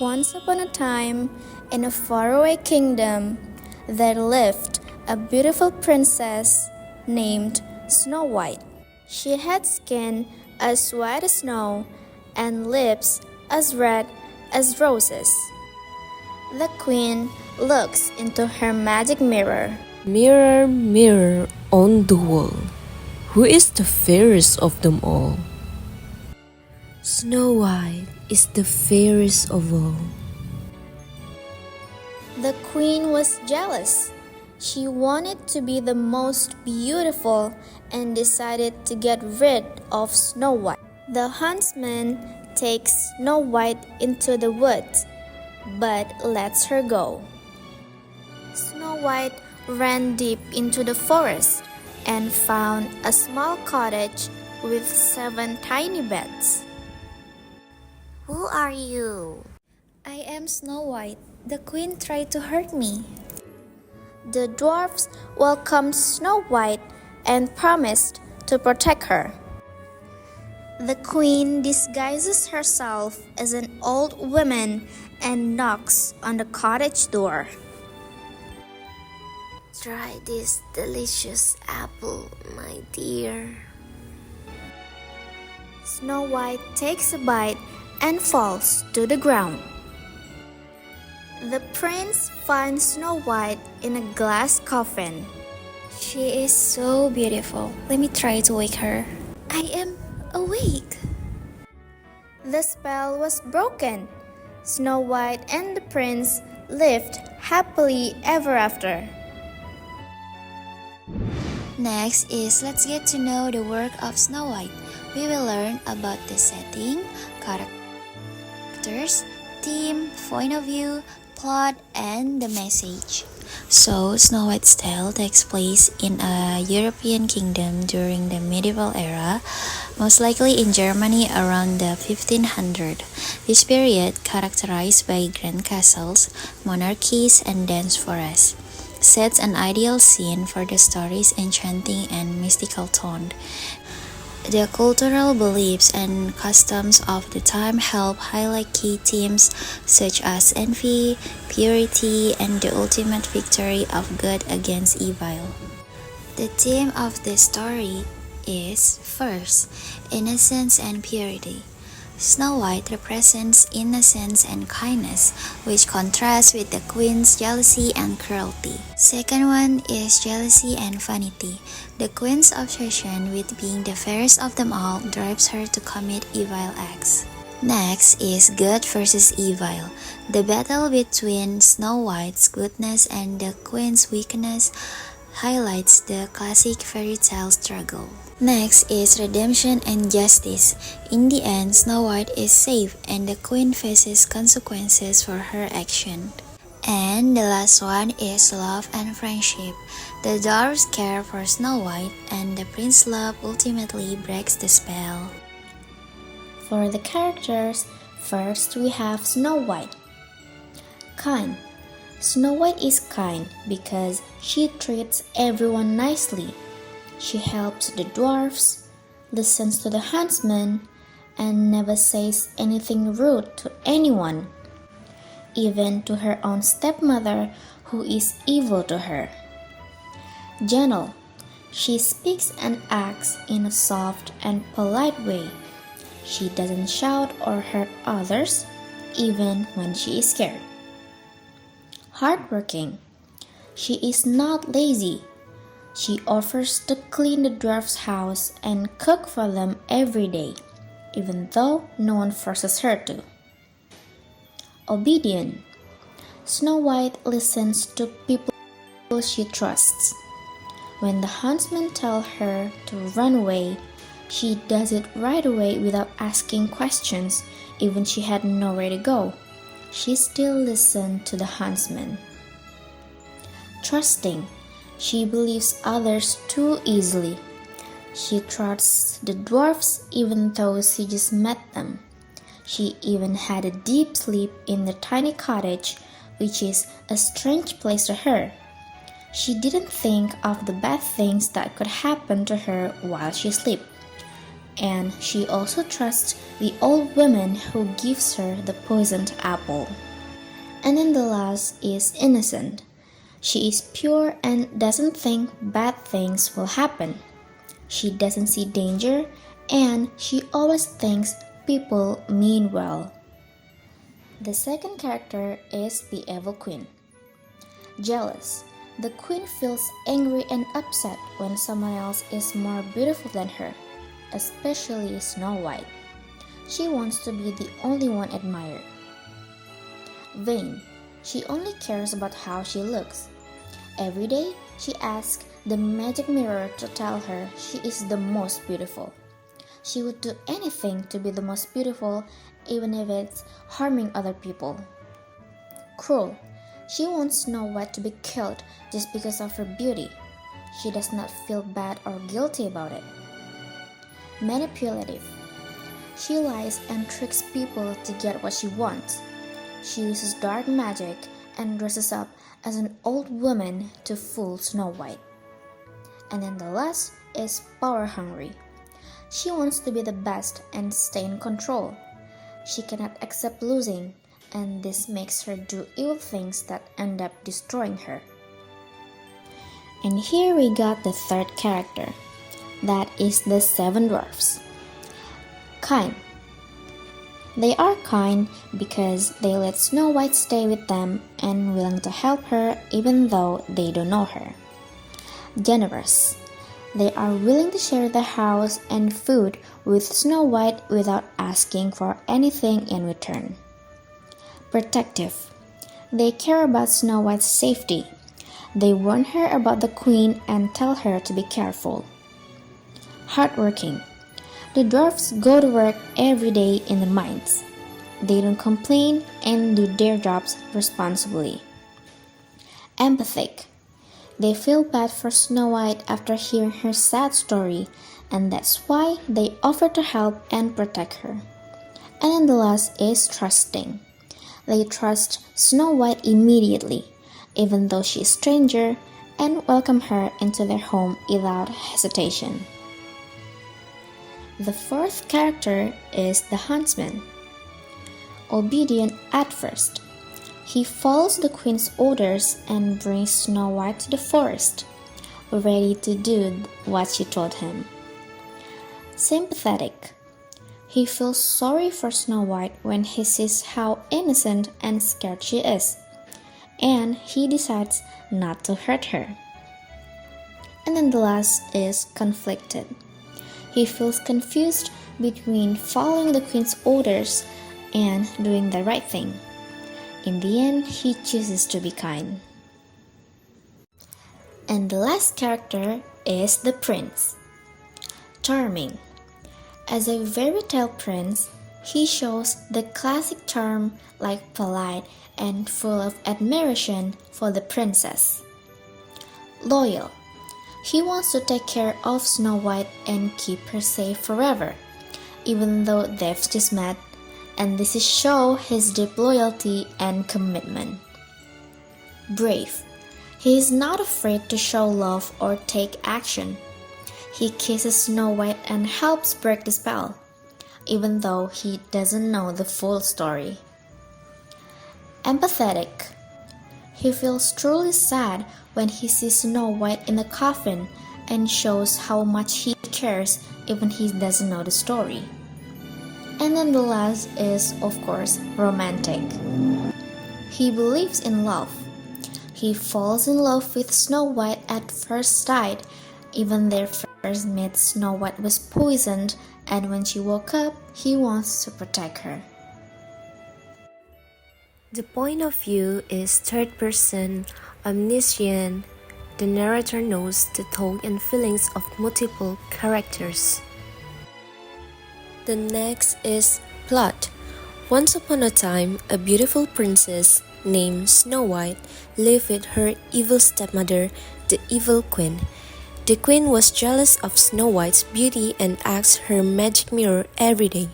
Once upon a time, in a faraway kingdom, there lived a beautiful princess named Snow White. She had skin as white as snow and lips as red as roses. The queen looks into her magic mirror. Mirror, mirror on the wall, who is the fairest of them all? Snow White is the fairest of all. The queen was jealous. She wanted to be the most beautiful and decided to get rid of Snow White. The huntsman takes Snow White into the woods, but lets her go. Snow White ran deep into the forest and found a small cottage with 7 tiny beds. Who are you? I am Snow White. The queen tried to hurt me. The dwarfs welcomed Snow White and promised to protect her. The queen disguises herself as an old woman and knocks on the cottage door. Try this delicious apple, my dear. Snow White takes a bite and falls to the ground. The prince finds Snow White in a glass coffin. She is so beautiful. Let me try to wake her. I am awake. The spell was broken. Snow White and the prince lived happily ever after. Next is let's get to know the work of Snow White. We will learn about the setting, characters, theme, point of view, plot, and the message. So, Snow White's tale takes place in a European kingdom during the medieval era, most likely in Germany around the 1500. This period, characterized by grand castles, monarchies, and dense forests, sets an ideal scene for the story's enchanting and mystical tone. The cultural beliefs and customs of the time help highlight key themes such as envy, purity, and the ultimate victory of good against evil. The theme of the story is, first, innocence and purity. Snow White represents innocence and kindness, which contrasts with the queen's jealousy and cruelty. Second one is jealousy and vanity. The queen's obsession with being the fairest of them all drives her to commit evil acts. Next is good versus evil. The battle between Snow White's goodness and the queen's weakness highlights the classic fairy tale struggle. Next is redemption and justice. In the end, Snow White is saved and the queen faces consequences for her action. And the last one is love and friendship. The dwarves care for Snow White and the prince's love ultimately breaks the spell. For the characters, first we have Snow White. Kind. Snow White is kind because she treats everyone nicely. She helps the dwarfs, listens to the huntsman, and never says anything rude to anyone, even to her own stepmother who is evil to her. Gentle. She speaks and acts in a soft and polite way. She doesn't shout or hurt others, even when she is scared. Hardworking. She is not lazy. She offers to clean the dwarf's house and cook for them every day, even though no one forces her to. Obedient. Snow White listens to people she trusts. When the huntsmen tell her to run away, she does it right away without asking questions, even she had nowhere to go. She still listened to the huntsman. Trusting. She believes others too easily. She trusts the dwarfs even though she just met them. She even had a deep sleep in the tiny cottage, which is a strange place to her. She didn't think of the bad things that could happen to her while she slept. and she also trusts the old woman who gives her the poisoned apple. And then the last is innocent. She is pure and doesn't think bad things will happen. She doesn't see danger and she always thinks people mean well. The second character is the evil queen. Jealous. The queen feels angry and upset when someone else is more beautiful than her, especially Snow White. She wants to be the only one admired. Vain. She only cares about how she looks. Every day, she asks the magic mirror to tell her she is the most beautiful. She would do anything to be the most beautiful, even if it's harming other people. Cruel. She wants Snow White to be killed just because of her beauty. She does not feel bad or guilty about it. Manipulative. She lies and tricks people to get what she wants. She uses dark magic and dresses up as an old woman to fool Snow White. And then the last is power hungry. She wants to be the best and stay in control. She cannot accept losing, and this makes her do evil things that end up destroying her. And here we got the third character. That is the seven dwarfs. Kind. They are kind because they let Snow White stay with them and willing to help her even though they don't know her. Generous. They are willing to share the house and food with Snow White without asking for anything in return. Protective. They care about Snow White's safety. They warn her about the queen and tell her to be careful. Hardworking. The dwarfs go to work every day in the mines. They don't complain and do their jobs responsibly. Empathic. They feel bad for Snow White after hearing her sad story, and that's why they offer to help and protect her. And then the last is trusting. They trust Snow White immediately, even though she is a stranger, and welcome her into their home without hesitation. The fourth character is the huntsman. Obedient at first, he follows the queen's orders and brings Snow White to the forest, ready to do what she told him. Sympathetic, he feels sorry for Snow White when he sees how innocent and scared she is, and he decides not to hurt her. And then the last is conflicted. He feels confused between following the queen's orders and doing the right thing. In the end, he chooses to be kind. And the last character is the prince. Charming. As a fairy tale prince, he shows the classic charm like polite and full of admiration for the princess. Loyal. He wants to take care of Snow White and keep her safe forever, even though they've just met, and this is show his deep loyalty and commitment. Brave. He is not afraid to show love or take action. He kisses Snow White and helps break the spell, even though he doesn't know the full story. Empathetic. He feels truly sad when he sees Snow White in a coffin and shows how much he cares even he doesn't know the story. And then the last is, of course, romantic. He believes in love. He falls in love with Snow White at first sight, even their first meet Snow White was poisoned, and when she woke up, he wants to protect her. The point of view is third person, omniscient. The narrator knows the thoughts and feelings of multiple characters. The next is plot. Once upon a time, a beautiful princess named Snow White lived with her evil stepmother, the evil queen. The queen was jealous of Snow White's beauty and asked her magic mirror every day,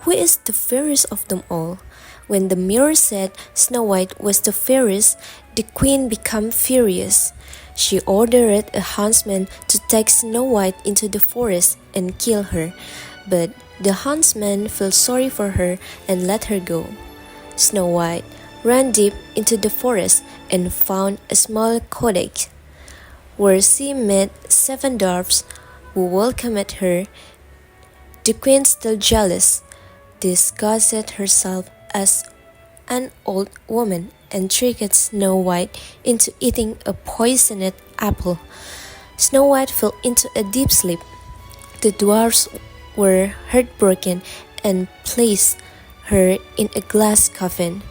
"Who is the fairest of them all?" When the mirror said Snow White was the fairest, the queen became furious. She ordered a huntsman to take Snow White into the forest and kill her. but the huntsman felt sorry for her and let her go. Snow White ran deep into the forest and found a small cottage, where she met 7 dwarfs who welcomed her. The queen, still jealous, disguised herself as an old woman and tricked Snow White into eating a poisoned apple. Snow White fell into a deep sleep. The dwarfs were heartbroken and placed her in a glass coffin.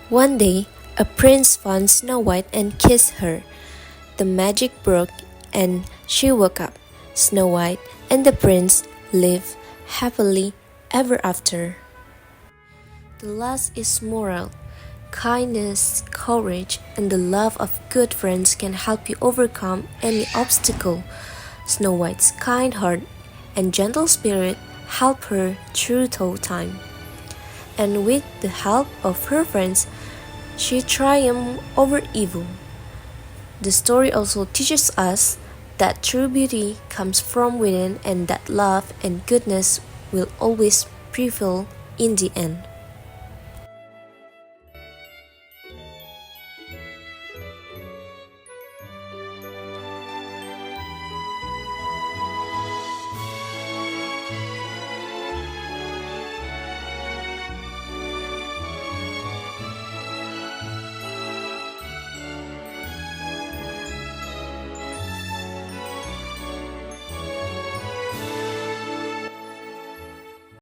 One day, a prince found Snow White and kissed her. The magic broke and she woke up. Snow White and the prince lived happily ever after. The last is moral. Kindness, courage, and the love of good friends can help you overcome any obstacle. Snow White's kind heart and gentle spirit help her through tough time. And with the help of her friends, she triumphed over evil. The story also teaches us that true beauty comes from within and that love and goodness will always prevail in the end.